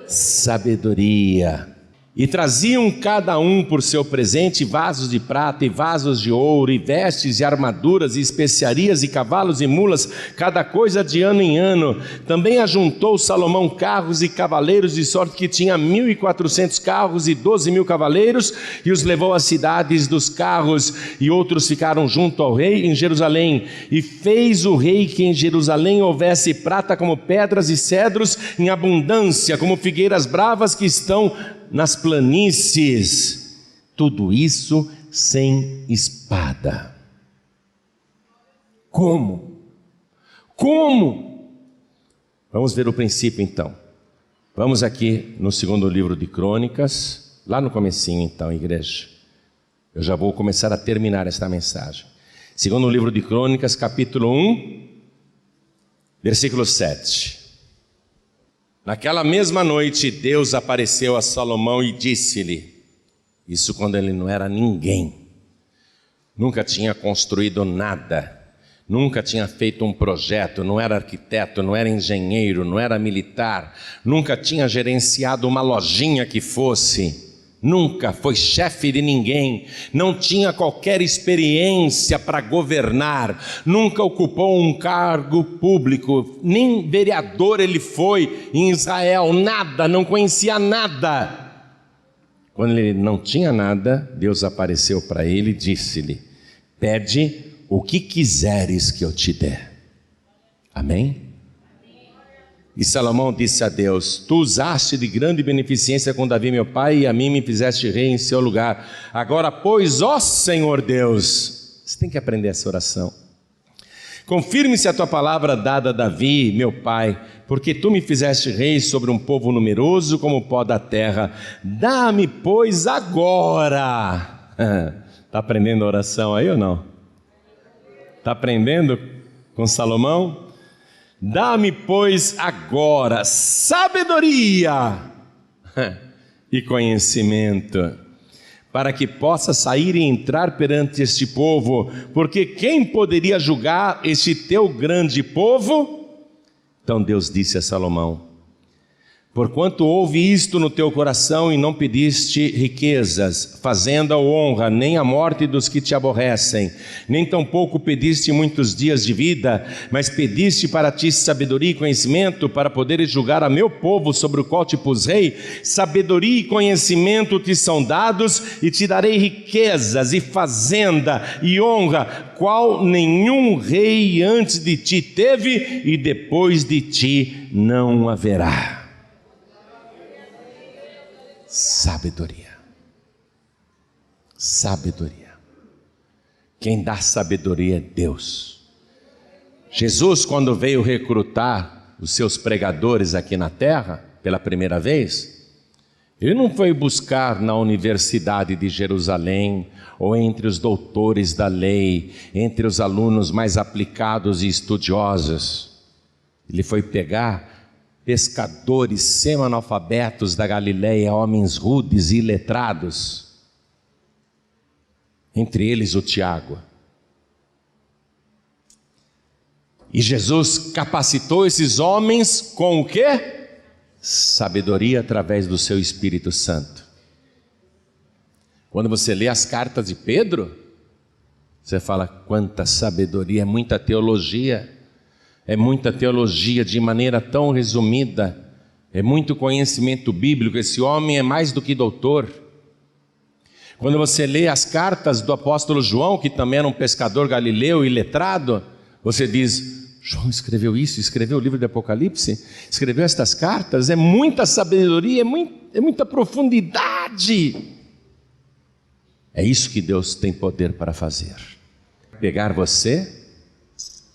Speaker 1: Sabedoria. E traziam cada um por seu presente vasos de prata e vasos de ouro, e vestes e armaduras e especiarias e cavalos e mulas, cada coisa de ano em ano. Também ajuntou Salomão carros e cavaleiros, de sorte que tinha 1.400 carros e 12.000 cavaleiros, e os levou às cidades dos carros, e outros ficaram junto ao rei em Jerusalém. E fez o rei que em Jerusalém houvesse prata como pedras e cedros em abundância, como figueiras bravas que estão nas planícies, tudo isso sem espada. Como? Vamos ver o princípio então. Vamos aqui no segundo livro de Crônicas, lá no comecinho então, igreja. Eu já vou começar a terminar esta mensagem. Segundo livro de Crônicas, capítulo 1, versículo 7. Naquela mesma noite, Deus apareceu a Salomão e disse-lhe, isso quando ele não era ninguém, nunca tinha construído nada, nunca tinha feito um projeto, não era arquiteto, não era engenheiro, não era militar, nunca tinha gerenciado uma lojinha que fosse, nunca foi chefe de ninguém, não tinha qualquer experiência para governar, nunca ocupou um cargo público, nem vereador ele foi em Israel, nada, não conhecia nada. Quando ele não tinha nada, Deus apareceu para ele e disse-lhe, pede o que quiseres que eu te dê. Amém? E Salomão disse a Deus, tu usaste de grande beneficência com Davi meu pai, e a mim me fizeste rei em seu lugar. Agora, pois, ó Senhor Deus, você tem que aprender essa oração. Confirme-se a tua palavra dada a Davi, meu pai, porque tu me fizeste rei sobre um povo numeroso como o pó da terra. Dá-me, pois, agora. Está aprendendo a oração aí ou não? Está aprendendo com Salomão? Dá-me, pois, agora sabedoria e conhecimento, para que possa sair e entrar perante este povo, porque quem poderia julgar este teu grande povo? Então Deus disse a Salomão: porquanto houve isto no teu coração e não pediste riquezas, fazenda ou honra, nem a morte dos que te aborrecem, nem tampouco pediste muitos dias de vida, mas pediste para ti sabedoria e conhecimento, para poderes julgar a meu povo sobre o qual te pus rei. Sabedoria e conhecimento te são dados, e te darei riquezas e fazenda e honra, qual nenhum rei antes de ti teve e depois de ti não haverá. Sabedoria. Sabedoria. Quem dá sabedoria é Deus. Jesus, quando veio recrutar os seus pregadores aqui na terra, pela primeira vez, ele não foi buscar na universidade de Jerusalém, ou entre os doutores da lei, entre os alunos mais aplicados e estudiosos. Ele foi pegar pescadores semi-analfabetos da Galileia, homens rudes e iletrados, entre eles o Tiago. E Jesus capacitou esses homens com o quê? Sabedoria através do seu Espírito Santo. Quando você lê as cartas de Pedro, você fala: quanta sabedoria, é muita teologia. É muita teologia de maneira tão resumida, é muito conhecimento bíblico. Esse homem é mais do que doutor. Quando você lê as cartas do apóstolo João, que também era um pescador galileu e letrado, você diz: João escreveu isso, escreveu o livro de Apocalipse, escreveu estas cartas. É muita sabedoria, é muita profundidade. É isso que Deus tem poder para fazer. Pegar você,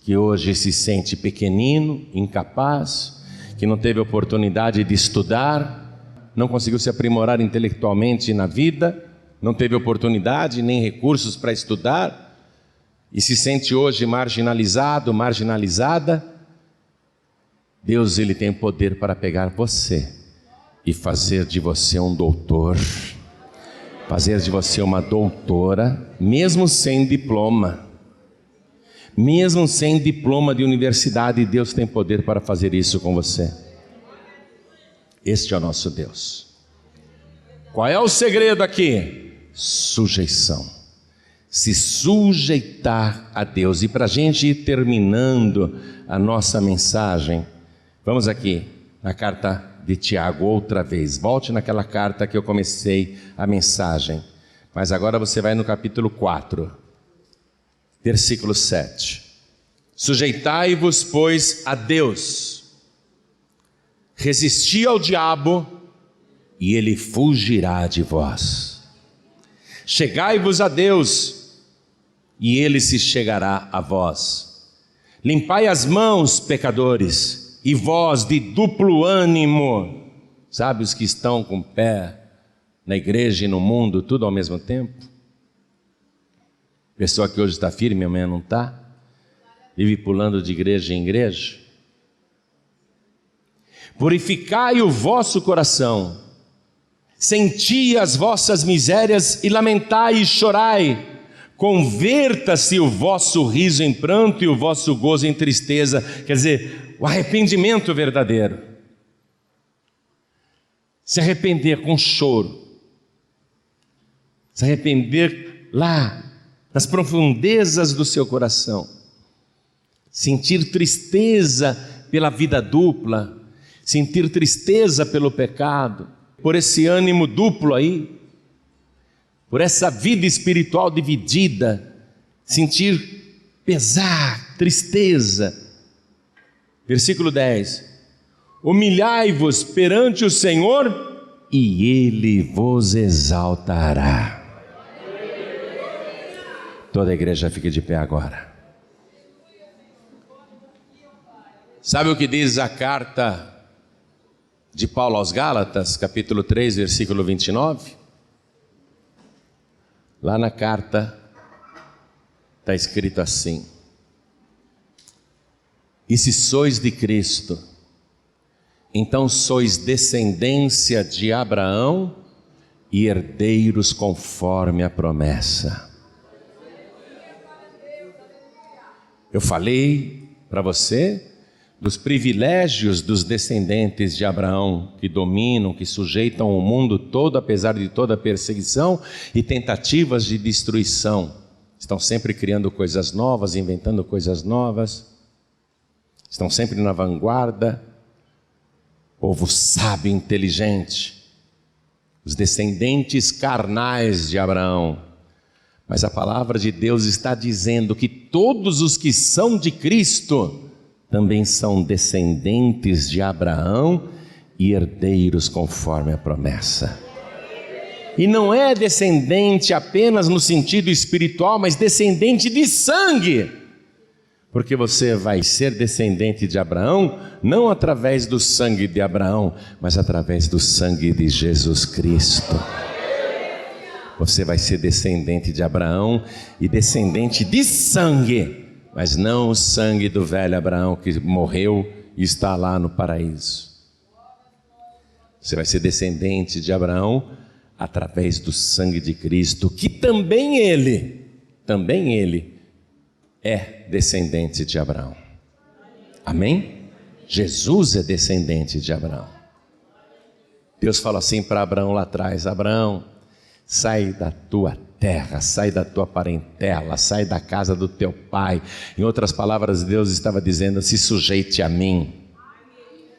Speaker 1: que hoje se sente pequenino, incapaz, que não teve oportunidade de estudar, não conseguiu se aprimorar intelectualmente na vida, não teve oportunidade nem recursos para estudar, e se sente hoje marginalizado, marginalizada. Deus, ele tem poder para pegar você e fazer de você um doutor, fazer de você uma doutora, mesmo sem diploma. Mesmo sem diploma de universidade, Deus tem poder para fazer isso com você. Este é o nosso Deus. Qual é o segredo aqui? Sujeição. Se sujeitar a Deus. E para a gente ir terminando a nossa mensagem, vamos aqui na carta de Tiago outra vez. Volte naquela carta que eu comecei a mensagem, mas agora você vai no capítulo 4. Versículo 7. Sujeitai-vos, pois, a Deus, resisti ao diabo, e ele fugirá de vós. Chegai-vos a Deus, e ele se chegará a vós. Limpai as mãos, pecadores, e vós de duplo ânimo. Sabe os que estão com o pé na igreja e no mundo, tudo ao mesmo tempo? Pessoa que hoje está firme, amanhã não está, vive pulando de igreja em igreja. Purificai o vosso coração, senti as vossas misérias e lamentai e chorai. Converta-se o vosso riso em pranto e o vosso gozo em tristeza. Quer dizer, o arrependimento verdadeiro. Se arrepender com choro, se arrepender lá nas profundezas do seu coração, sentir tristeza pela vida dupla, sentir tristeza pelo pecado, por esse ânimo duplo aí, por essa vida espiritual dividida, sentir pesar, tristeza. Versículo 10: humilhai-vos perante o Senhor e Ele vos exaltará. Toda a igreja fique de pé agora. Sabe o que diz a carta de Paulo aos Gálatas, capítulo 3, versículo 29? Lá na carta está escrito assim: e se sois de Cristo, então sois descendência de Abraão e herdeiros conforme a promessa. Eu falei para você dos privilégios dos descendentes de Abraão, que dominam, que sujeitam o mundo todo, apesar de toda a perseguição e tentativas de destruição. Estão sempre criando coisas novas, inventando coisas novas, estão sempre na vanguarda. Povo sábio e inteligente, os descendentes carnais de Abraão. Mas a palavra de Deus está dizendo que todos os que são de Cristo também são descendentes de Abraão e herdeiros conforme a promessa. E não é descendente apenas no sentido espiritual, mas descendente de sangue. Porque você vai ser descendente de Abraão, não através do sangue de Abraão, mas através do sangue de Jesus Cristo. Você vai ser descendente de Abraão e descendente de sangue, mas não o sangue do velho Abraão que morreu e está lá no paraíso. Você vai ser descendente de Abraão através do sangue de Cristo, que também ele é descendente de Abraão. Amém? Jesus é descendente de Abraão. Deus falou assim para Abraão lá atrás: Abraão, sai da tua terra, sai da tua parentela, sai da casa do teu pai. Em outras palavras, Deus estava dizendo: se sujeite a mim,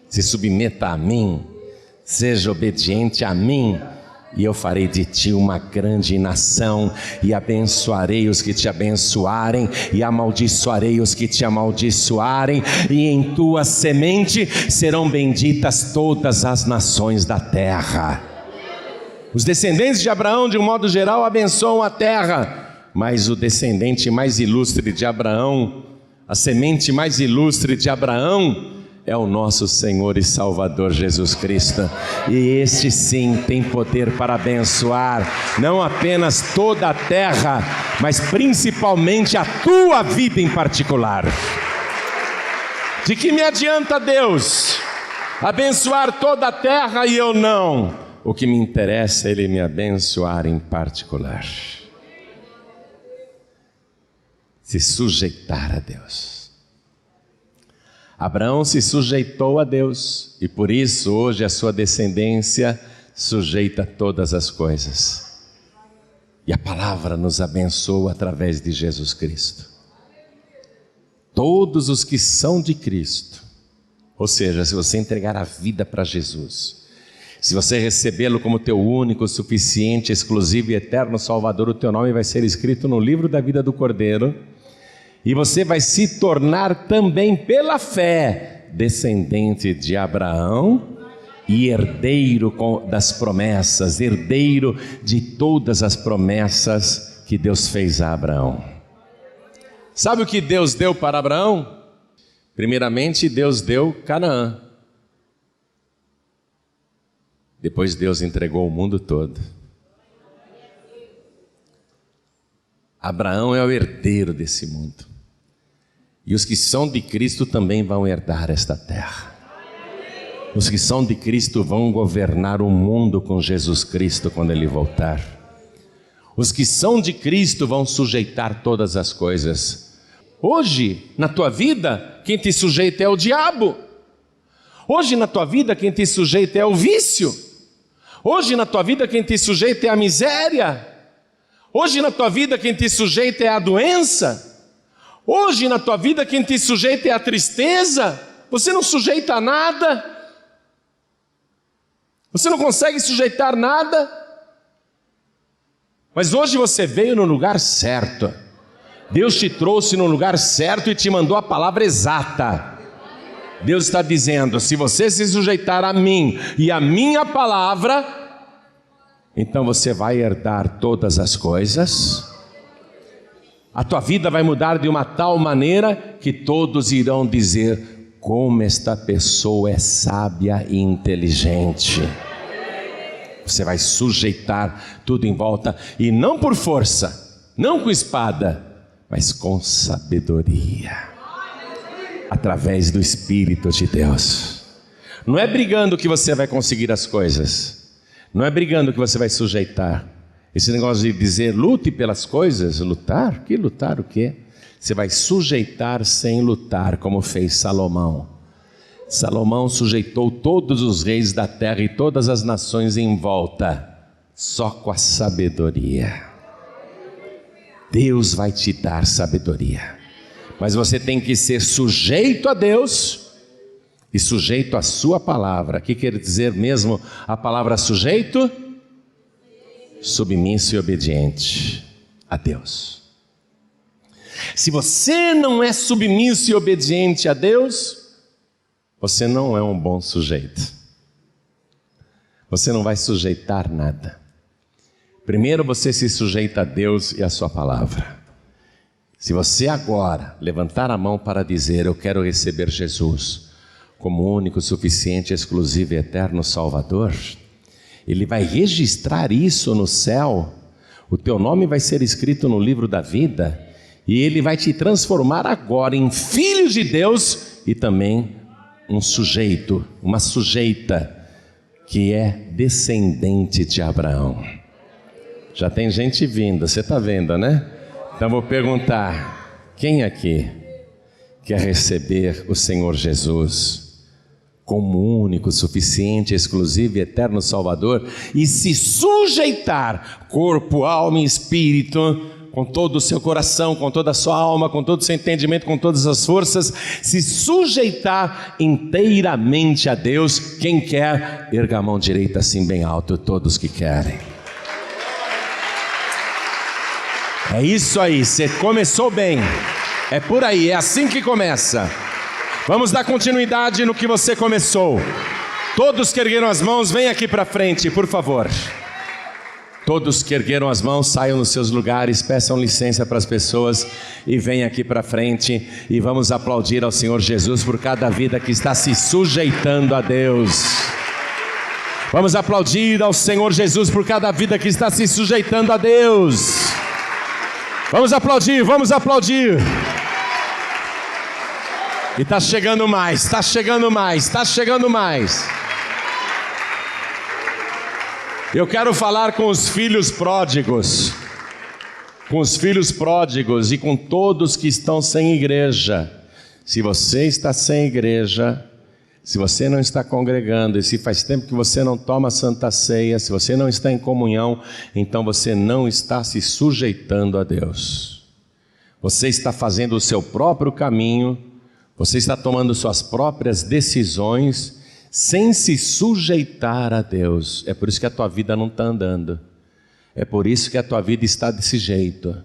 Speaker 1: se submeta a mim, seja obediente a mim, e eu farei de ti uma grande nação, e abençoarei os que te abençoarem, e amaldiçoarei os que te amaldiçoarem, e em tua semente serão benditas todas as nações da terra. Os descendentes de Abraão, de um modo geral, abençoam a terra, mas o descendente mais ilustre de Abraão, a semente mais ilustre de Abraão, é o nosso Senhor e Salvador Jesus Cristo. E este sim tem poder para abençoar não apenas toda a terra, mas principalmente a tua vida em particular. De que me adianta, Deus, abençoar toda a terra e eu não? O que me interessa é Ele me abençoar em particular. Se sujeitar a Deus. Abraão se sujeitou a Deus, e por isso hoje a sua descendência sujeita todas as coisas. E a palavra nos abençoa através de Jesus Cristo. Todos os que são de Cristo, ou seja, se você entregar a vida para Jesus, se você recebê-lo como teu único, suficiente, exclusivo e eterno Salvador, o teu nome vai ser escrito no livro da vida do Cordeiro, e você vai se tornar também pela fé descendente de Abraão e herdeiro das promessas, herdeiro de todas as promessas que Deus fez a Abraão. Sabe o que Deus deu para Abraão? Primeiramente, Deus deu Canaã. Depois Deus entregou o mundo todo. Abraão é o herdeiro desse mundo. E os que são de Cristo também vão herdar esta terra. Os que são de Cristo vão governar o mundo com Jesus Cristo quando Ele voltar. Os que são de Cristo vão sujeitar todas as coisas. Hoje, na tua vida, quem te sujeita é o diabo. Hoje na tua vida, quem te sujeita é o vício. Hoje na tua vida, quem te sujeita é a miséria. Hoje na tua vida, quem te sujeita é a doença. Hoje na tua vida, quem te sujeita é a tristeza. Você não sujeita a nada. Você não consegue sujeitar nada. Mas hoje você veio no lugar certo. Deus te trouxe no lugar certo e te mandou a palavra exata. Deus está dizendo: se você se sujeitar a mim e a minha palavra, então você vai herdar todas as coisas. A tua vida vai mudar de uma tal maneira que todos irão dizer: como esta pessoa é sábia e inteligente. Você vai sujeitar tudo em volta, e não por força, não com espada, mas com sabedoria, através do Espírito de Deus. Não é brigando que você vai conseguir as coisas, não é brigando que você vai sujeitar. Esse negócio de dizer lute pelas coisas, lutar? Que lutar o quê? Você vai sujeitar sem lutar, como fez Salomão. Salomão sujeitou todos os reis da terra e todas as nações em volta, só com a sabedoria. Deus vai te dar sabedoria, mas você tem que ser sujeito a Deus e sujeito à sua palavra. O que quer dizer mesmo a palavra sujeito? Submisso e obediente a Deus. Se você não é submisso e obediente a Deus, você não é um bom sujeito. Você não vai sujeitar nada. Primeiro você se sujeita a Deus e a sua palavra. Se você agora levantar a mão para dizer: eu quero receber Jesus como único, suficiente, exclusivo e eterno Salvador, Ele vai registrar isso no céu. O teu nome vai ser escrito no livro da vida, e Ele vai te transformar agora em filho de Deus e também um sujeito, uma sujeita que é descendente de Abraão. Já tem gente vindo, você está vendo, né? Então vou perguntar: quem aqui quer receber o Senhor Jesus como único, suficiente, exclusivo e eterno Salvador e se sujeitar, corpo, alma e espírito, com todo o seu coração, com toda a sua alma, com todo o seu entendimento, com todas as forças, se sujeitar inteiramente a Deus? Quem quer, erga a mão direita assim bem alto, todos que querem. É isso aí, você começou bem, é por aí, é assim que começa. Vamos dar continuidade no que você começou. Todos que ergueram as mãos, vem aqui para frente, por favor. Todos que ergueram as mãos, saiam nos seus lugares, peçam licença para as pessoas e venham aqui para frente, e vamos aplaudir ao Senhor Jesus por cada vida que está se sujeitando a Deus. Vamos aplaudir ao Senhor Jesus por cada vida que está se sujeitando a Deus. Vamos aplaudir, vamos aplaudir. E está chegando mais, está chegando mais, está chegando mais. Eu quero falar com os filhos pródigos, e com todos que estão sem igreja. Se você está sem igreja, se você não está congregando, e se faz tempo que você não toma Santa Ceia, se você não está em comunhão, então você não está se sujeitando a Deus. Você está fazendo o seu próprio caminho, você está tomando suas próprias decisões, sem se sujeitar a Deus. É por isso que a tua vida não está andando. É por isso que a tua vida está desse jeito.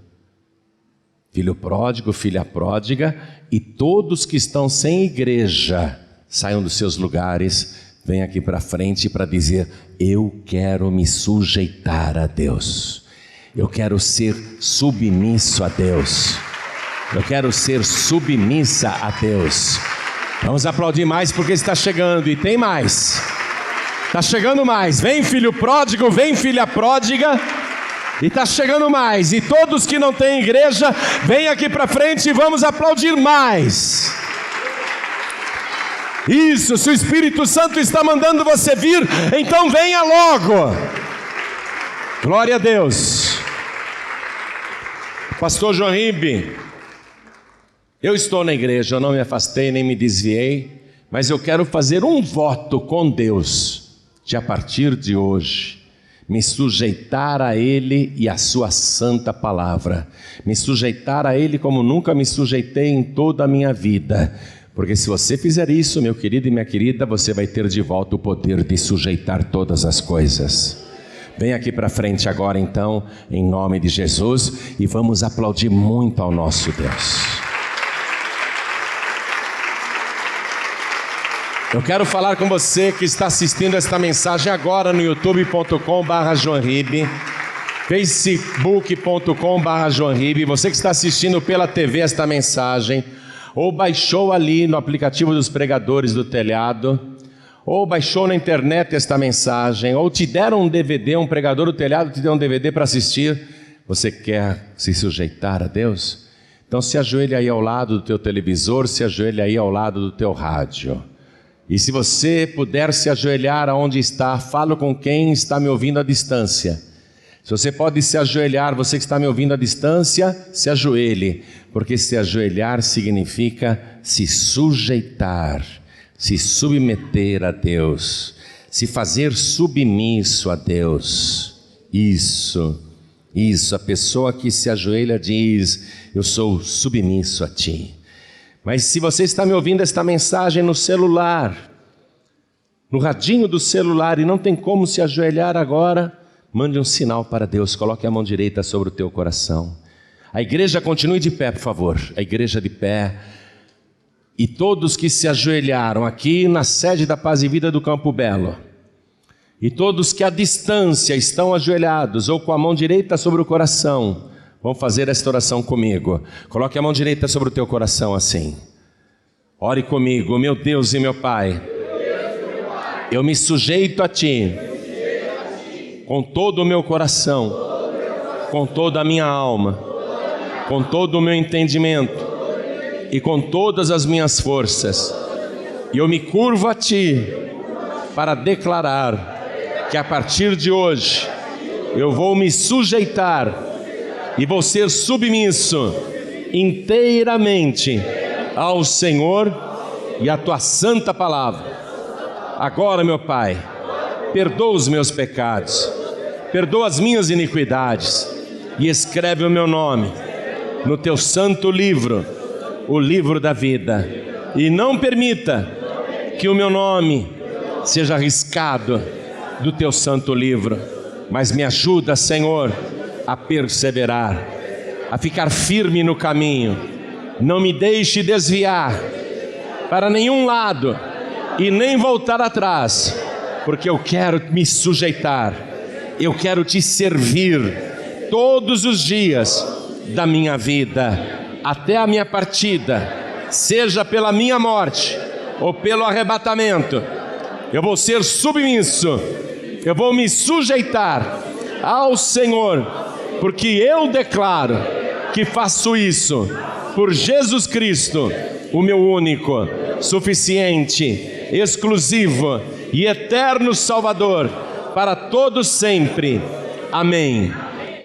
Speaker 1: Filho pródigo, filha pródiga, e todos que estão sem igreja, saiam dos seus lugares, venham aqui para frente para dizer: eu quero me sujeitar a Deus. Eu quero ser submisso a Deus. Eu quero ser submissa a Deus. Vamos aplaudir mais porque está chegando, e tem mais. Está chegando mais. Vem filho pródigo, vem filha pródiga, e está chegando mais. E todos que não têm igreja, vem aqui para frente e vamos aplaudir mais. Isso, se o Espírito Santo está mandando você vir, então venha logo. Glória a Deus. Pastor João Ribe, eu estou na igreja, eu não me afastei nem me desviei, mas eu quero fazer um voto com Deus, de a partir de hoje, me sujeitar a Ele e a sua santa palavra, me sujeitar a Ele como nunca me sujeitei em toda a minha vida, porque se você fizer isso, meu querido e minha querida, você vai ter de volta o poder de sujeitar todas as coisas. Vem aqui para frente agora então, em nome de Jesus, e vamos aplaudir muito ao nosso Deus. Eu quero falar com você que está assistindo esta mensagem agora no youtube.com/joanribe, facebook.com/joanribe, você que está assistindo pela TV esta mensagem, ou baixou ali no aplicativo dos pregadores do telhado, ou baixou na internet esta mensagem, ou te deram um DVD, um pregador do telhado te deu um DVD para assistir. Você quer se sujeitar a Deus? Então se ajoelha aí ao lado do teu televisor, se ajoelha aí ao lado do teu rádio. E se você puder se ajoelhar aonde está, fala com quem está me ouvindo à distância. Se você pode se ajoelhar, você que está me ouvindo à distância, se ajoelhe, porque se ajoelhar significa se sujeitar, se submeter a Deus, se fazer submisso a Deus. Isso, a pessoa que se ajoelha diz: eu sou submisso a Ti. Mas se você está me ouvindo esta mensagem no celular, no radinho do celular, e não tem como se ajoelhar agora, mande um sinal para Deus, coloque a mão direita sobre o teu coração. A igreja continue de pé, por favor, a igreja de pé. E todos que se ajoelharam aqui na sede da Paz e Vida do Campo Belo, e todos que à distância estão ajoelhados ou com a mão direita sobre o coração, vão fazer esta oração comigo. Coloque a mão direita sobre o teu coração assim. Ore comigo. Meu Deus e meu Pai, eu me sujeito a Ti, com todo o meu coração, com toda a minha alma, com todo o meu entendimento e com todas as minhas forças. E eu me curvo a Ti para declarar que a partir de hoje eu vou me sujeitar e vou ser submisso inteiramente ao Senhor e à Tua santa palavra. Agora, meu Pai, perdoa os meus pecados, perdoa as minhas iniquidades e escreve o meu nome no Teu santo livro, o livro da vida. E não permita que o meu nome seja riscado do Teu santo livro, mas me ajuda, Senhor, a perseverar, a ficar firme no caminho. Não me deixe desviar para nenhum lado e nem voltar atrás, porque eu quero me sujeitar, eu quero Te servir todos os dias da minha vida, até a minha partida, seja pela minha morte ou pelo arrebatamento. Eu vou ser submisso, eu vou me sujeitar ao Senhor, porque eu declaro que faço isso por Jesus Cristo, o meu único, suficiente, exclusivo e eterno Salvador, para todos sempre. Amém.